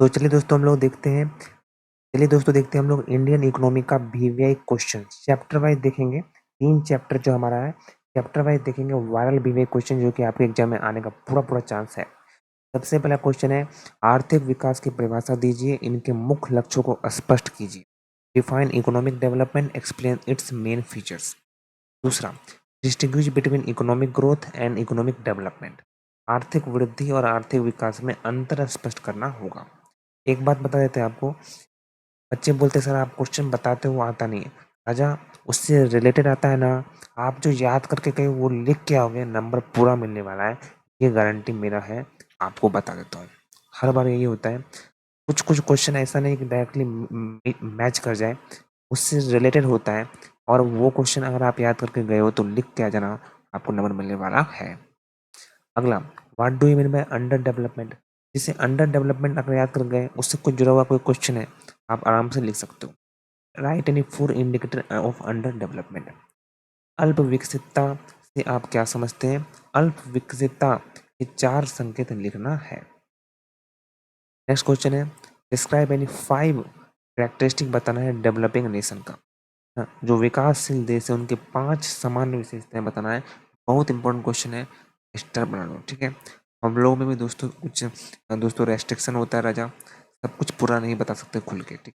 तो चलिए दोस्तों देखते हैं हम लोग इंडियन इकोनॉमी का वीवीआई क्वेश्चन चैप्टर वाइज देखेंगे। 3 चैप्टर जो हमारा है, चैप्टर वाइज देखेंगे वायरल वीवीआई क्वेश्चन जो कि आपके एग्जाम में आने का पूरा चांस है। सबसे पहला क्वेश्चन है, आर्थिक विकास की परिभाषा दीजिए, इनके मुख्य लक्ष्यों को स्पष्ट कीजिए। Define economic development, explain its main features. दूसरा, distinguish between economic growth and economic development. आर्थिक वृद्धि और आर्थिक विकास में अंतर स्पष्ट करना होगा। एक बात बता देते हैं आपको, बच्चे बोलते सर आप क्वेश्चन बताते हो आता नहीं है। राजा, उससे रिलेटेड आता है ना, आप जो याद करके गए वो लिख के आओगे, नंबर पूरा मिलने वाला है, ये गारंटी मेरा है। आपको बता देता हूँ, हर बार यही होता है। कुछ कुछ क्वेश्चन ऐसा नहीं कि डायरेक्टली मैच कर जाए, उससे रिलेटेड होता है। और वो क्वेश्चन अगर आप याद करके गए हो तो लिख के आ जाना, आपको नंबर मिलने वाला है। अगला, what do you mean by under development. जिसे अंडर डेवलपमेंट अगर याद कर गए, उससे कुछ जुड़ा हुआ कोई क्वेश्चन है, आप आराम से लिख सकते हो। Right any 4 indicator of under development. अल्प विकसितता से आप क्या समझते हैं? अल्प विकसितता के 4 संकेत लिखना है। नेक्स्ट क्वेश्चन है, डिस्क्राइब एनी 5 कैरेक्टरिस्टिक बताना है डेवलपिंग नेशन का। हाँ, जो विकासशील देश है उनके 5 सामान्य विशेषताएं बताना है। बहुत इंपॉर्टेंट क्वेश्चन है, स्टार बना लो, ठीक है। हम लोगों में भी दोस्तों कुछ रेस्ट्रिक्शन होता है राजा, सब कुछ पूरा नहीं बता सकते खुल के, ठीक।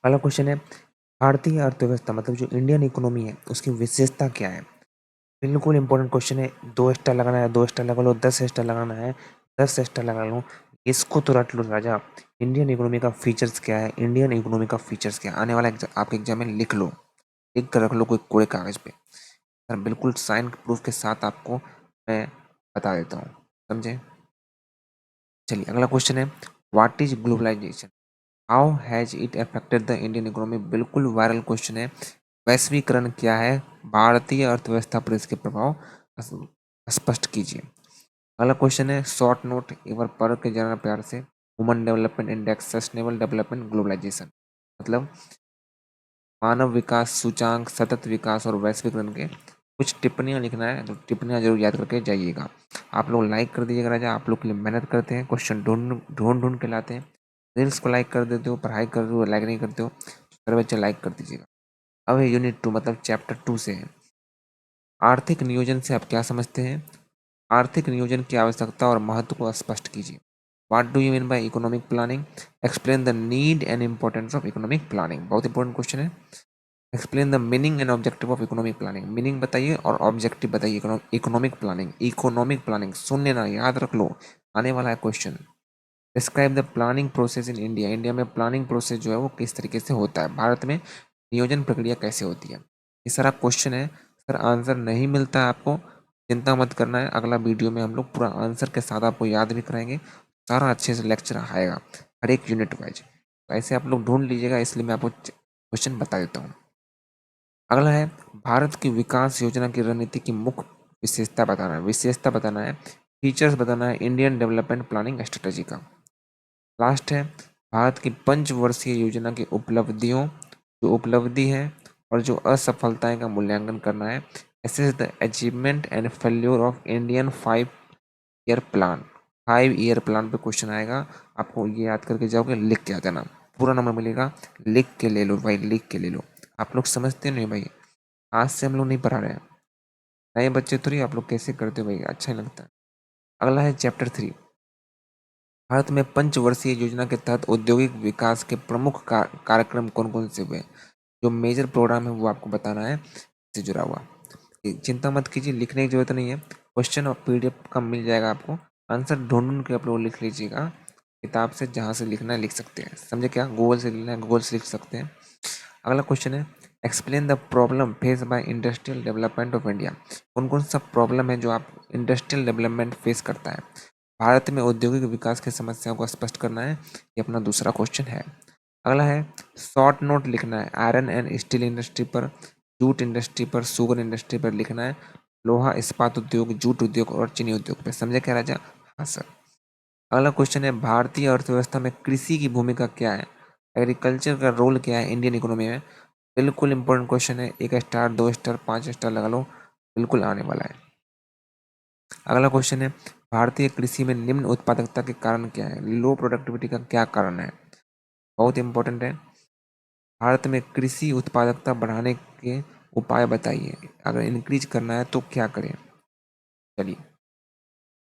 अगला क्वेश्चन है, भारतीय अर्थव्यवस्था मतलब जो इंडियन इकोनॉमी है उसकी विशेषता क्या है? बिल्कुल इंपॉर्टेंट क्वेश्चन है। 2 स्टार लगाना है 2 स्टार लगा लो, 10 स्टार लगाना है 10 स्टार लगा लो, इसको तो रट लो राजा। इंडियन इकोनॉमी का फीचर्स क्या है? इंडियन इकोनॉमी का फीचर्स क्या है? आने वाला आपके एग्जाम में लिख लो, लिख कर रख लो कोई कोरे कागज पे, और बिल्कुल साइन प्रूफ के साथ आपको मैं बता देता हूँ, समझे। चलिए अगला क्वेश्चन है, what is globalisation, how has it affected the Indian economy. बिल्कुल वायरल क्वेश्चन है। वैश्वीकरण क्या है, भारतीय अर्थव्यवस्था पर इसके प्रभाव स्पष्ट कीजिए। अगला क्वेश्चन है, शॉर्ट नोट एक बार पढ़ के जाना प्यार से। Human development index, sustainable development, globalisation मतलब मानव विकास सूचांक, सतत विकास और वैश्वीकरण के कुछ टिप्पणियां लिखना है, तो टिप्पणियां जरूर याद करके जाइएगा। आप लोग लाइक कर दीजिएगा राजा, आप लोग के लिए मेहनत करते हैं, क्वेश्चन ढूंढ ढूंढ ढूंढ के लाते हैं। रील्स को लाइक कर देते हो, पढ़ाई कर रहे हो लाइक नहीं करते हो, सारे बच्चे लाइक कर दीजिएगा। अब यूनिट 2 मतलब चैप्टर 2 से है, आर्थिक नियोजन से आप क्या समझते हैं? आर्थिक नियोजन की आवश्यकता और महत्व को स्पष्ट कीजिए। What do you mean by economic planning, explain the need and importance of economic planning. बहुत इंपॉर्टेंट क्वेश्चन है। Explain the meaning and objective of economic planning, meaning बताइए और ऑब्जेक्टिव बताइए इकोनॉमिक प्लानिंग। इकोनॉमिक प्लानिंग सुन लेना, याद रख लो, आने वाला है question. Describe the planning process in India, India में प्लानिंग प्रोसेस जो है वो किस तरीके से होता है, भारत में नियोजन प्रक्रिया कैसे होती है। ये सारा क्वेश्चन है सर, आंसर नहीं मिलता है आपको, चिंता मत करना है, अगला वीडियो में हम लोग पूरा आंसर के साथ आपको याद भी कराएंगे, सारा अच्छे से लेक्चर आएगा हर एक यूनिट वाइज। ऐसे आप लोग ढूंढ लीजिएगा, इसलिए मैं आपको क्वेश्चन बता देता हूँ। अगला है, भारत की विकास योजना की रणनीति की मुख्य विशेषता बताना है, फीचर्स बताना है इंडियन डेवलपमेंट प्लानिंग स्ट्रेटेजी का। लास्ट है, भारत की पंचवर्षीय योजना की उपलब्धियों, जो उपलब्धि है और जो असफलताएं का मूल्यांकन करना है। Assess the achievement and failure of Indian 5 year plan. 5 year plan पे क्वेश्चन आएगा, आपको ये याद करके जाओगे, लिख के आ जाना, पूरा नंबर मिलेगा। लिख के ले लो भाई, लिख के ले लो। आप लोग समझते नहीं भाई, आज से हम लोग नहीं पढ़ा रहे हैं, नए बच्चे थोड़ी, आप लोग कैसे करते हो भाई, अच्छा नहीं लगता। अगला है चैप्टर 3, भारत में पंचवर्षीय योजना के तहत औद्योगिक विकास के प्रमुख कार्यक्रम कौन कौन से हुए। जो मेजर प्रोग्राम है वो आपको बताना है, इससे जुड़ा हुआ। चिंता मत कीजिए, लिखने की जरूरत नहीं है, क्वेश्चन और पीडीएफ का मिल जाएगा आपको, आंसर ढूंढ ढूंढ के आप लोग लिख लीजिएगा, किताब से जहाँ से लिखना है लिख सकते हैं, समझे क्या, गूगल से लिखना है गूगल से लिख सकते हैं। अगला क्वेश्चन है, explain the problem face by industrial development of India. कौन कौन सा प्रॉब्लम है जो आप इंडस्ट्रियल डेवलपमेंट फेस करता है, भारत में औद्योगिक विकास की समस्याओं को स्पष्ट करना है, ये अपना दूसरा क्वेश्चन है। अगला है, शॉर्ट नोट लिखना है आयरन एंड स्टील इंडस्ट्री पर, जूट इंडस्ट्री पर, शुगर इंडस्ट्री पर लिखना है, लोहा इस्पात उद्योग, जूट उद्योग और चीनी उद्योग पर, समझे क्या राजा? हाँ सर। अगला क्वेश्चन है, भारतीय अर्थव्यवस्था में कृषि की भूमिका क्या है, एग्रीकल्चर का रोल क्या है इंडियन इकोनॉमी में। बिल्कुल इंपॉर्टेंट क्वेश्चन है, 1 स्टार 2 स्टार 5 स्टार लगा लो, बिल्कुल आने वाला है। अगला क्वेश्चन है, भारतीय कृषि में निम्न उत्पादकता के कारण क्या है? लो प्रोडक्टिविटी का क्या कारण है? बहुत इंपॉर्टेंट है। भारत में कृषि उत्पादकता बढ़ाने के उपाय बताइए। अगर इंक्रीज करना है तो क्या करें? चलिए,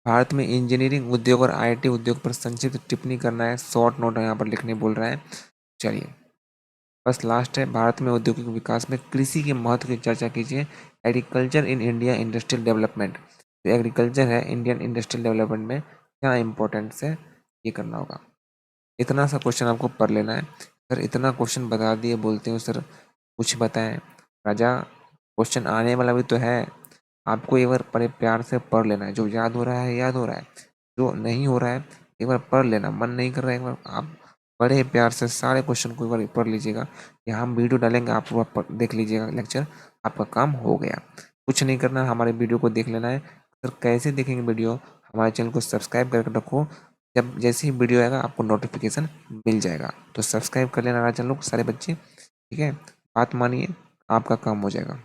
भारत में इंजीनियरिंग उद्योग और आईटी उद्योग पर संक्षिप्त टिप्पणी करना है, शॉर्ट नोट यहाँ पर लिखने बोल रहा है। चलिए, बस लास्ट है, भारत में औद्योगिक विकास में कृषि के महत्व की चर्चा कीजिए। Agriculture in India industrial development, तो एग्रीकल्चर है इंडियन इंडस्ट्रियल डेवलपमेंट में क्या इंपॉर्टेंस है, ये करना होगा। इतना सा क्वेश्चन आपको पढ़ लेना है। सर इतना क्वेश्चन बता दिए, बोलते हो सर कुछ बताएं। राजा, क्वेश्चन आने वाला भी तो है, आपको एक बार बड़े प्यार से पढ़ लेना है। जो याद हो रहा है याद हो रहा है, जो नहीं हो रहा है एक बार पढ़ लेना, मन नहीं कर रहा है एक बार आप बड़े प्यार से सारे क्वेश्चन को एक बार पढ़ लीजिएगा। या हम वीडियो डालेंगे, आप पूरा देख लीजिएगा लेक्चर, आपका काम हो गया। कुछ नहीं करना, हमारे वीडियो को देख लेना है। सर कैसे देखेंगे वीडियो? हमारे चैनल को सब्सक्राइब करके रखो, जब जैसे ही वीडियो आएगा आपको नोटिफिकेशन मिल जाएगा। तो सब्सक्राइब कर लेना राजन लोग, सारे बच्चे, ठीक है? बात मानिए, आपका काम हो जाएगा।